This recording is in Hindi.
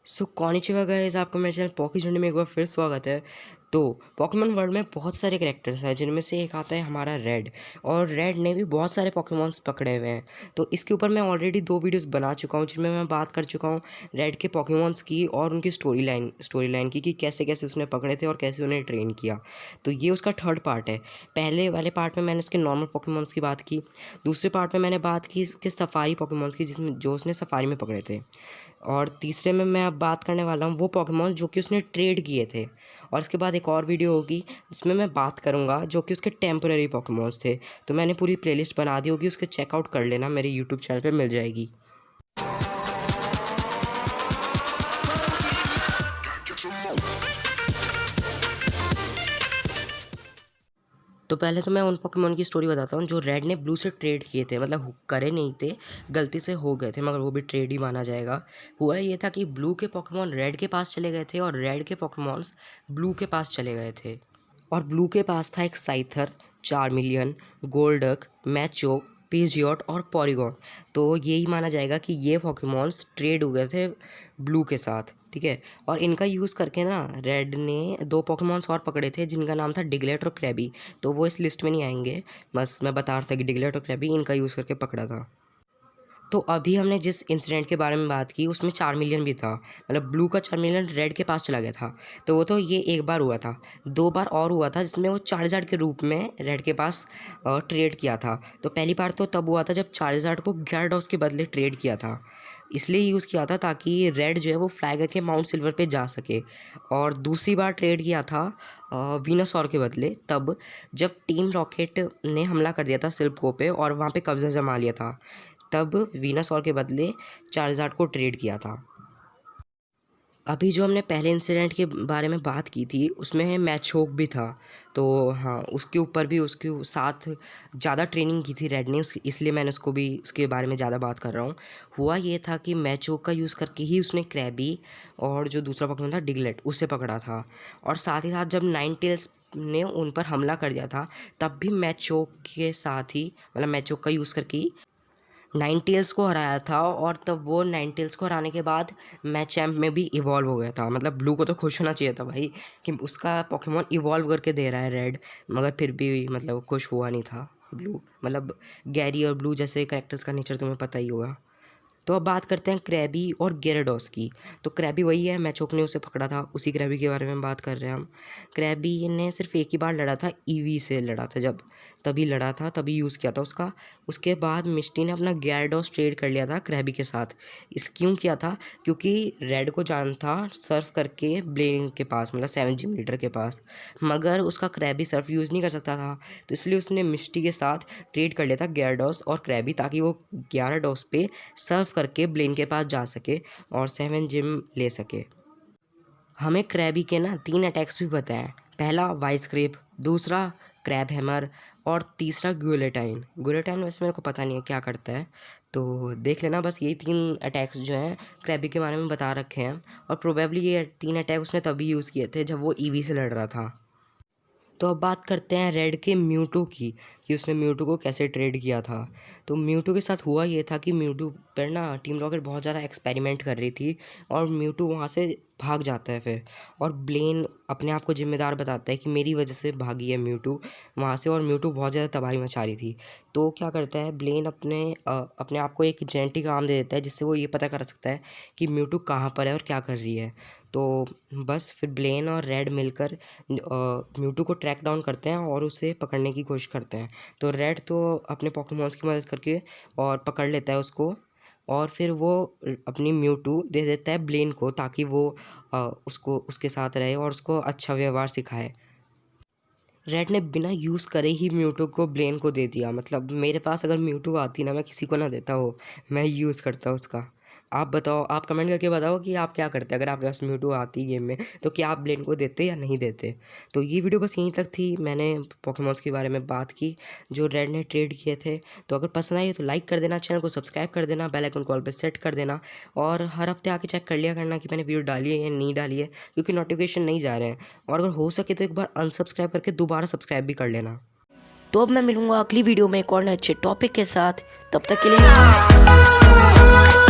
सो कॉनिचिवा गाइस, आपका मेरे चैनल पॉकी जर्नी में एक बार फिर स्वागत है। तो पॉकीमॉन वर्ल्ड में बहुत सारे कैरेक्टर्स हैं जिनमें से एक आता है हमारा रेड। और रेड ने भी बहुत सारे पॉकीमॉन्स पकड़े हुए हैं। तो इसके ऊपर मैं ऑलरेडी 2 वीडियोस बना चुका हूँ जिनमें मैं बात कर चुका हूँ रेड के पॉकीमॉन्स की और उनकी स्टोरी लाइन की कि कैसे कैसे उसने पकड़े थे और कैसे उन्हें ट्रेन किया। तो ये उसका थर्ड पार्ट है। पहले वाले पार्ट में मैंने उसके नॉर्मल पॉकीमॉन्स की बात की। दूसरे पार्ट में मैंने बात की उसके सफारी पॉकीमॉन्स की जिसमें जो उसने सफारी में पकड़े थे। और तीसरे में मैं अब बात करने वाला हूँ वो पॉकीमॉन जो कि उसने ट्रेड किए थे। और इसके बाद एक और वीडियो होगी जिसमें मैं बात करूँगा जो कि उसके टेम्पररी पॉकीमॉन्स थे। तो मैंने पूरी प्लेलिस्ट बना दी होगी, उसके चेकआउट कर लेना, मेरे यूट्यूब चैनल पे मिल जाएगी। तो पहले तो मैं उन पोकेमॉन की स्टोरी बताता हूँ जो रेड ने ब्लू से ट्रेड किए थे। मतलब करे नहीं थे, गलती से हो गए थे, मगर वो भी ट्रेड ही माना जाएगा। हुआ ये था कि ब्लू के पोकेमॉन रेड के पास चले गए थे और रेड के पोकेमॉन्स ब्लू के पास चले गए थे। और ब्लू के पास था एक साइथर, चार्मिलियन, गोल्डक, मैचोक, पीजियोट और पॉलीगॉन। तो यही माना जाएगा कि ये पोकेमॉन्स ट्रेड हो गए थे ब्लू के साथ, ठीक है। और इनका यूज़ करके ना रेड ने 2 पोकेमॉन्स और पकड़े थे जिनका नाम था डिगलेट और क्रैबी। तो वो इस लिस्ट में नहीं आएंगे, बस मैं बता रहा था कि डिगलेट और क्रैबी इनका यूज़ करके पकड़ा था। तो अभी हमने जिस इंसिडेंट के बारे में बात की उसमें चार्मिलियन भी था। मतलब ब्लू का चार्मिलियन रेड के पास चला गया था। तो वो तो ये एक बार हुआ था। 2 बार और हुआ था जिसमें वो चार्जार्ड के रूप में रेड के पास ट्रेड किया था। तो पहली बार तो तब हुआ था जब चार्जार्ड को gyarados के बदले ट्रेड किया था। इसलिए यूज़ किया था ताकि रेड जो है वो फ्लाई करके माउंट सिल्वर पे जा सके। और दूसरी बार ट्रेड किया था वीनासॉर के बदले तब जब टीम रॉकेट ने हमला कर दिया था सिल्पको पे और वहाँ पे कब्जा जमा लिया था। तब वीनासॉर के बदले चार्जार्ड को ट्रेड किया था। अभी जो हमने पहले इंसिडेंट के बारे में बात की थी उसमें मैचोक भी था। तो हाँ, उसके ऊपर भी उसके साथ ज़्यादा ट्रेनिंग की थी रेड ने, इसलिए मैंने उसको भी उसके बारे में ज़्यादा बात कर रहा हूँ। हुआ ये था कि मैचोक का यूज़ करके ही उसने क्रैबी और जो दूसरा पोकेमॉन था डिगलेट उससे पकड़ा था। और साथ ही साथ जब नाइनटेल्स ने उन पर हमला कर दिया था तब भी मैचोक के साथ ही, मतलब मैचोक का यूज़ करके ही नाइनटेल्स को हराया था। और तब वो नाइनटेल्स को हराने के बाद मैच चैम्प में भी इवॉल्व हो गया था। मतलब ब्लू को तो खुश होना चाहिए था भाई कि उसका पोकेमॉन इवॉल्व करके दे रहा है रेड, मगर फिर भी मतलब खुश हुआ नहीं था ब्लू। मतलब गैरी और ब्लू जैसे कैरेक्टर्स का नेचर तुम्हें पता ही होगा। तो अब बात करते हैं क्रैबी और gyarados की। तो क्रैबी वही है, मैचोक ने उसे पकड़ा था, उसी क्रैबी के बारे में बात कर रहे हैं हम। क्रैबी ने सिर्फ एक ही बार लड़ा था, ईवी से लड़ा था जब, तभी लड़ा था, तभी यूज़ किया था उसका। उसके बाद मिस्टी ने अपना gyarados ट्रेड कर लिया था क्रैबी के साथ। इस क्यों किया था? क्योंकि रेड को जाना था सर्फ करके ब्लेन के पास, मतलब 7 जिम लीडर के पास, मगर उसका क्रैबी सर्फ यूज़ नहीं कर सकता था। तो इसलिए उसने मिस्टी के साथ ट्रेड कर लिया था gyarados और क्रैबी, ताकि वो gyarados पे सर्फ करके ब्लेन के पास जा सके और 7 जिम ले सके। हमें क्रैबी के ना 3 अटैक्स भी पता हैं। पहला वाइस ग्रिप, दूसरा क्रैब हैमर और तीसरा गुलेटाइन। गुलेटाइन वैसे मेरे को पता नहीं है क्या करता है, तो देख लेना। बस यही 3 अटैक्स जो हैं क्रैबी के बारे में बता रखे हैं। और प्रोबेबली ये 3 अटैक उसने तभी यूज़ किए थे जब वो ईवी से लड़ रहा था। तो अब बात करते हैं रेड के म्यूटू की, कि उसने म्यूटू को कैसे ट्रेड किया था। तो म्यूटू के साथ हुआ ये था कि म्यूटू पर ना टीम रॉकेट बहुत ज़्यादा एक्सपेरिमेंट कर रही थी और म्यूटू वहाँ से भाग जाता है फिर। और ब्लेन अपने आप को जिम्मेदार बताता है कि मेरी वजह से भागी है म्यूटू वहाँ से, और म्यूटू बहुत ज़्यादा तबाही मचा रही थी। तो क्या करता है ब्लेन अपने आप को एक जेनेटिक आर्म दे देता है जिससे वो ये पता कर सकता है कि म्यूटू कहाँ पर है और क्या कर रही है। तो बस फिर ब्लेन और रेड मिलकर म्यूटू को ट्रैक डाउन करते हैं और उसे पकड़ने की कोशिश करते हैं। तो रेड तो अपने पोकेमॉन्स की मदद करके और पकड़ लेता है उसको, और फिर वो अपनी म्यूटू दे देता है ब्लेन को ताकि वो उसको उसके साथ रहे और उसको अच्छा व्यवहार सिखाए। रेड ने बिना यूज़ करे ही म्यूटू को ब्लेन को दे दिया। मतलब मेरे पास अगर म्यूटू आती ना, मैं किसी को ना देता वो, मैं यूज़ करता उसका। आप बताओ, आप कमेंट करके बताओ कि आप क्या करते अगर आपके पास म्यूटू आती गेम में, तो क्या आप ब्लेन को देते या नहीं देते। तो ये वीडियो बस यहीं तक थी। मैंने पोकेमॉन्स के बारे में बात की जो रेड ने ट्रेड किए थे। तो अगर पसंद आई तो लाइक कर देना, चैनल को सब्सक्राइब कर देना, बेल आइकन कॉल पर सेट कर देना, और हर हफ्ते आके चेक कर लिया करना कि मैंने वीडियो डाली है या नहीं डाली है, क्योंकि नोटिफिकेशन नहीं जा रहे हैं। और अगर हो सके तो एक बार अनसब्सक्राइब करके दोबारा सब्सक्राइब भी कर लेना। तो अब मैं मिलूंगा अगली वीडियो में एक और नए अच्छे टॉपिक के साथ। तब तक के लिए